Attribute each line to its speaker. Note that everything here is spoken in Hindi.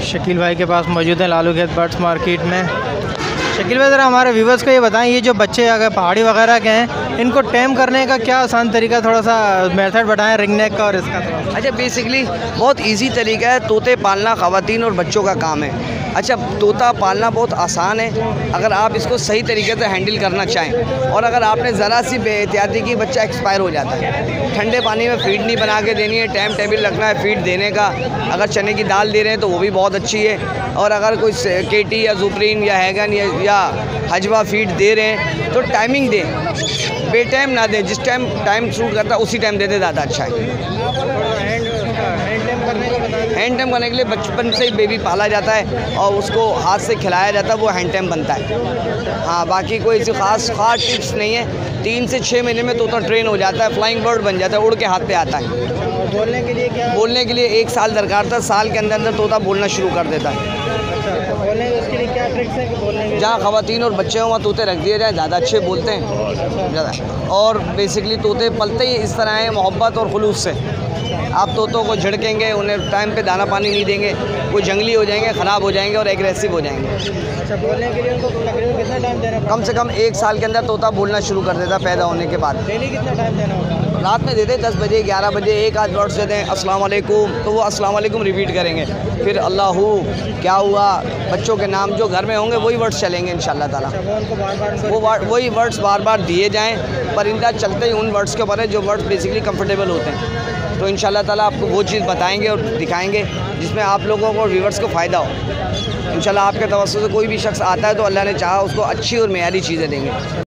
Speaker 1: शकील भाई के पास मौजूद है लालू खेत बर्ड्स मार्केट में। शकील भाई ज़रा हमारे व्यूवर्स को ये बताएं, ये जो बच्चे अगर पहाड़ी वगैरह के हैं इनको टेम करने का क्या आसान तरीका, थोड़ा सा मेथड बताएं रिंग नेक का और इसका थोड़ा।
Speaker 2: अच्छा, बेसिकली बहुत इजी तरीका है। तोते पालना ख़वातीन और बच्चों का काम है। अच्छा, तोता पालना बहुत आसान है अगर आप इसको सही तरीके से हैंडल करना चाहें। और अगर आपने ज़रा सी बेहतियाती की, बच्चा एक्सपायर हो जाता है। ठंडे पानी में फीड नहीं बना के देनी है, टाइम टेबल रखना है फीड देने का। अगर चने की दाल दे रहे हैं तो वो भी बहुत अच्छी है। और अगर कोई केटी या जुपरीन या हैगन या हजवा फीड दे रहे हैं तो टाइमिंग दें, बेटाइम ना दें। जिस टाइम सूट करता है उसी टाइम दे दे, ज़्यादा अच्छा है। हैंड टाइम करने के लिए बचपन से ही बेबी पाला जाता है और उसको हाथ से खिलाया जाता है, वो हैंड टाइम बनता है। हाँ, बाकी कोई ऐसी ख़ास टिप्स नहीं है। 3 से 6 महीने में तोता ट्रेन हो जाता है, फ्लाइंग बर्ड बन जाता है, उड़ के हाथ पे आता है।
Speaker 1: बोलने के लिए क्या?
Speaker 2: बोलने के लिए 1 साल दरकार था। साल के अंदर अंदर तोता बोलना शुरू कर देता है।
Speaker 1: बोलने उसके लिए क्या ट्रिक्स है कि बोलने के?
Speaker 2: जहाँ ख़वातीन और बच्चे हों वहाँ तोते रख दिए जाए, ज़्यादा अच्छे बोलते हैं ज़्यादा। और बेसिकली तोते पलते ही इस तरह हैं, मोहब्बत और खुलूस से। आप तोतों को झिड़केंगे, उन्हें टाइम पे दाना पानी नहीं देंगे, वो जंगली हो जाएंगे, ख़राब हो जाएंगे और एग्रेसिव हो जाएंगे।
Speaker 1: अच्छा, बोलने के लिए उनको तकरीबन कितना टाइम देना?
Speaker 2: कम से कम 1 साल के अंदर तोता बोलना शुरू कर देता पैदा होने के बाद।
Speaker 1: डेली कितना टाइम देना होगा?
Speaker 2: रात में देते 10 बजे 11 बजे एक आध वर्ड्स देते हैं, अस्सलाम वालेकुम, तो वो अस्सलाम वालेकुम रिपीट करेंगे। फिर अल्लाहू, क्या हुआ, बच्चों के नाम जो घर में होंगे वही वर्ड्स चलेंगे इंशाल्लाह ताला। वही वर्ड्स बार बार दिए जाएँ। परिंदा चलते ही उन वर्ड्स के ऊपर है जो वर्ड्स बेसिकली कंफर्टेबल होते हैं। तो इंशाल्लाह ताला आपको वो चीज़ बताएंगे और दिखाएंगे जिसमें आप लोगों को और व्यूवर्स को फ़ायदा हो। इंशाल्लाह आपके तवज्जो से कोई भी शख्स आता है तो अल्लाह ने चाहा उसको अच्छी और मेयारी चीज़ें देंगे।